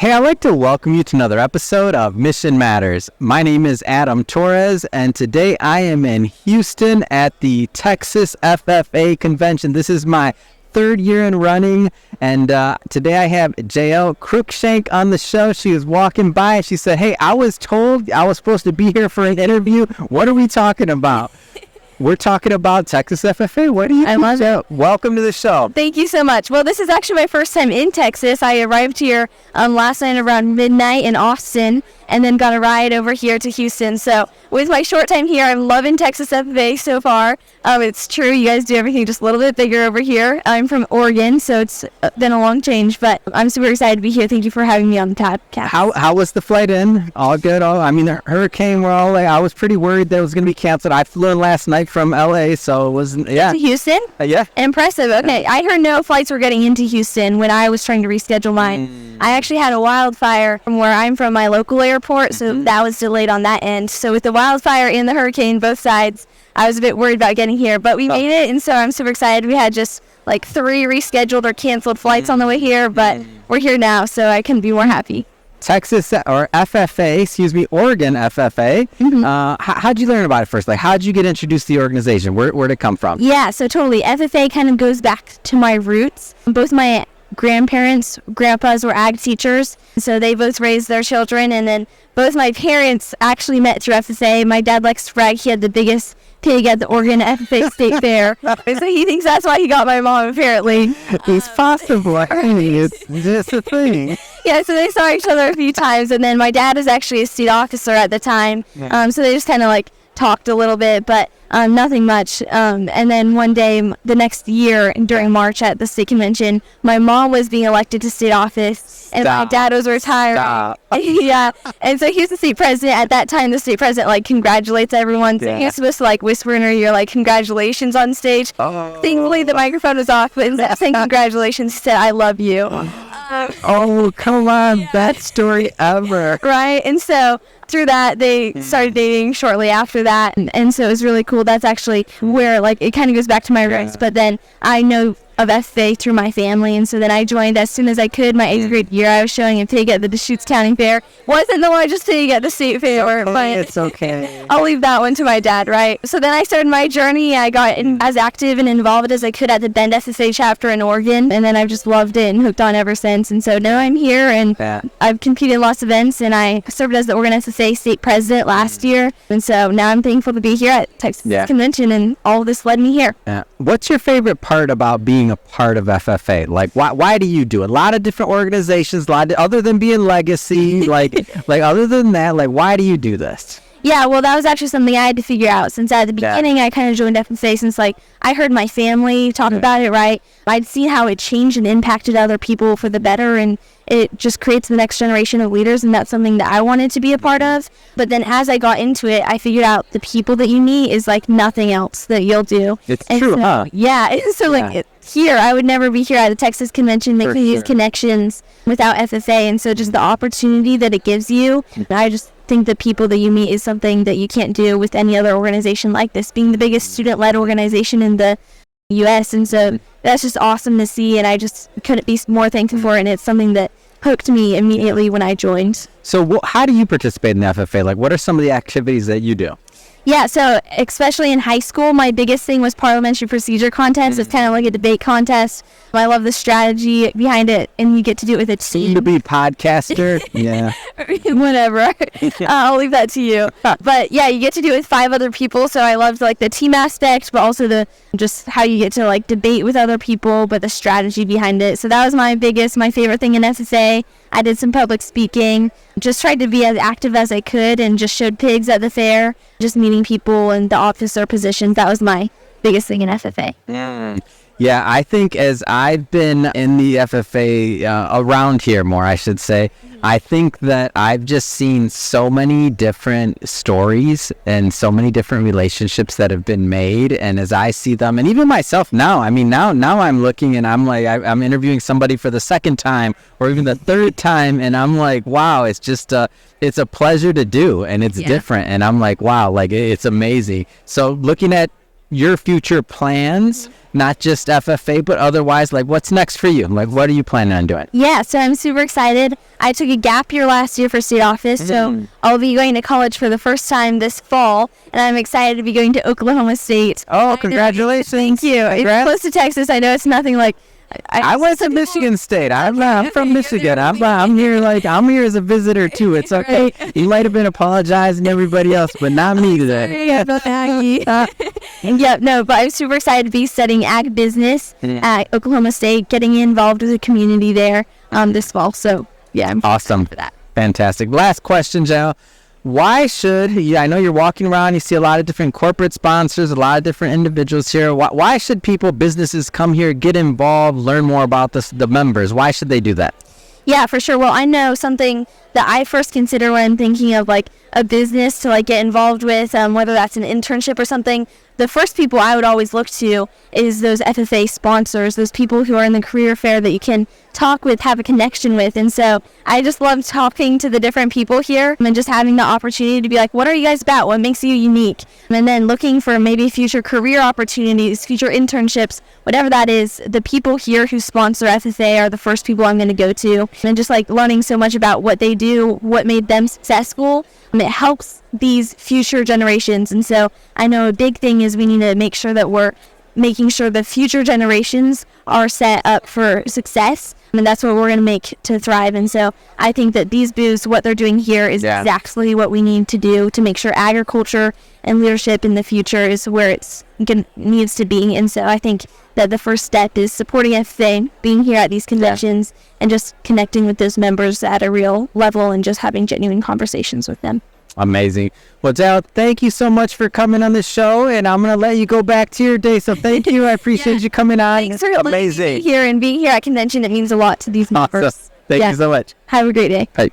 Hey, I'd like to welcome you to another episode of Mission Matters. My name is Adam Torres, and today I am in Houston at the Texas FFA convention. This is my third year in running, and today I have Jael Cruikshank on the show. She was walking by and she said, hey, I was told I was supposed to be here for an interview. What are we talking about? We're talking about Texas FFA. What do you think? I love it. Welcome to the show. Thank you so much. Well, this is actually my first time in Texas. I arrived here last night around midnight in Austin and then got a ride over here to Houston. So with my short time here, I'm loving Texas FFA so far. It's true. You guys do everything just a little bit bigger over here. I'm from Oregon, so it's been a long change, but I'm super excited to be here. Thank you for having me on the podcast. How was the flight in? All good? The hurricane, I was pretty worried that it was going to be canceled. I flew in last night from LA, so it wasn't, yeah. To Houston? Yeah. Impressive. Okay. I heard no flights were getting into Houston when I was trying to reschedule mine. I actually had a wildfire from where I'm from, my local airport, so that was delayed on that end. So with the wildfire and the hurricane, both sides, I was a bit worried about getting here, but we made it, and so I'm super excited. We had just like 3 rescheduled or canceled flights on the way here, but we're here now, so I couldn't be more happy. Texas or FFA, Oregon FFA. How'd you learn about it first? Like, how'd you get introduced to the organization? Where'd it come from? Yeah, so totally. FFA kind of goes back to my roots. Both my grandpas were ag teachers, so they both raised their children, and then both my parents actually met through FFA. My dad likes to brag he had the biggest pig at the Oregon FFA State Fair, so he thinks that's why he got my mom, apparently. It's possible. It's just a thing. Yeah, so they saw each other a few times, and then my dad was actually a state officer at the time, so they just kind of like talked a little bit, but nothing much. And then one day, the next year, during March at the state convention, my mom was being elected to state office, and my dad was retiring. Yeah, and so he was the state president. At that time, the state president, like, congratulates everyone. So he was supposed to, like, whisper in her ear, like, congratulations on stage. Thankfully, the microphone was off, but instead of saying congratulations, he said, I love you. Oh, come on. Best story ever. Right, and so through that, they started dating shortly after that, and so it was really cool. That's actually where, like, it kind of goes back to my roots, but then I know of FFA through my family, and so then I joined as soon as I could. My 8th grade year, I was showing a pig at the Deschutes County Fair. Wasn't the largest pig at the state fair, but it's okay. I'll leave that one to my dad, right? So then I started my journey. I got as active and involved as I could at the Bend FFA chapter in Oregon, and then I've just loved it and hooked on ever since. And so now I'm here, and I've competed in lots of events, and I served as the Oregon FFA state president last year, and so now I'm thankful to be here at Texas Convention, and all of this led me here. What's your favorite part about being a part of FFA? Like, why do you do it? A lot of different organizations, other than being legacy, like other than that, like, why do you do this? Yeah, well, that was actually something I had to figure out, since at the beginning I kind of joined FFA since, like, I heard my family talk about it, right? I'd seen how it changed and impacted other people for the better, and it just creates the next generation of leaders, and that's something that I wanted to be a part of. But then as I got into it, I figured out the people that you meet is like nothing else that you'll do. It's true, huh? Yeah, so here, I would never be here at the Texas Convention making these connections without FFA, and so just the opportunity that it gives you, I just think the people that you meet is something that you can't do with any other organization like this, being the biggest student-led organization in the U.S., and so that's just awesome to see, and I just couldn't be more thankful for it, and it's something that hooked me immediately when I joined. So how do you participate in the FFA? Like, what are some of the activities that you do? Yeah, so especially in high school, my biggest thing was parliamentary procedure contest. It's kind of like a debate contest. I love the strategy behind it, and you get to do it with a team. To be podcaster, Whatever. I'll leave that to you. But yeah, you get to do it with 5 other people, so I loved like the team aspect, but also the just how you get to like debate with other people, but the strategy behind it. So that was my favorite thing in FFA. I did some public speaking, just tried to be as active as I could, and just showed pigs at the fair, just meeting people and the officer positions. That was my biggest thing in FFA. Yeah, I think as I've been in the FFA around here more, I should say, I think that I've just seen so many different stories and so many different relationships that have been made. And as I see them, and even myself now, I mean, now I'm looking and I'm like, I'm interviewing somebody for the second time or even the third time. And I'm like, wow, it's just, it's a pleasure to do, and it's different. And I'm like, wow, like it's amazing. So looking at your future plans, not just FFA, but otherwise, like what's next for you? Like, what are you planning on doing? Yeah, so I'm super excited. I took a gap year last year for state office, so I'll be going to college for the first time this fall, and I'm excited to be going to Oklahoma State. Oh, congratulations. Thank you. It's close to Texas. I know it's nothing like... I went to Michigan State. I'm from Michigan. I'm here as a visitor too. It's okay. You might have been apologizing to everybody else, but not me today. Yeah, but I'm super excited to be studying ag business at Oklahoma State, getting involved with the community there this fall. So yeah, I'm awesome for that. Fantastic. Last question, Jael. Why should, I know you're walking around, you see a lot of different corporate sponsors, a lot of different individuals here. Why should people, businesses come here, get involved, learn more about the members? Why should they do that? Yeah, for sure. Well, I know something that I first consider when I'm thinking of like a business to like get involved with, whether that's an internship or something. The first people I would always look to is those FFA sponsors, those people who are in the career fair that you can talk with, have a connection with. And so I just love talking to the different people here and just having the opportunity to be like, what are you guys about? What makes you unique? And then looking for maybe future career opportunities, future internships, whatever that is. The people here who sponsor FFA are the first people I'm going to go to. And just like learning so much about what they do, what made them successful. And it helps these future generations. And so I know a big thing is we need to make sure that we're making sure the future generations are set up for success. And that's what we're going to make to thrive. And so I think that these booths, what they're doing here is exactly what we need to do to make sure agriculture and leadership in the future is where it needs to be. And so I think that the first step is supporting FFA, being here at these conventions, and just connecting with those members at a real level and just having genuine conversations with them. Amazing. Well, Jael, thank you so much for coming on the show, and I'm going to let you go back to your day. So thank you. I appreciate you coming on. Thanks for amazing. Here and being here at convention. It means a lot to these members. Awesome. Thank you so much. Have a great day. Bye.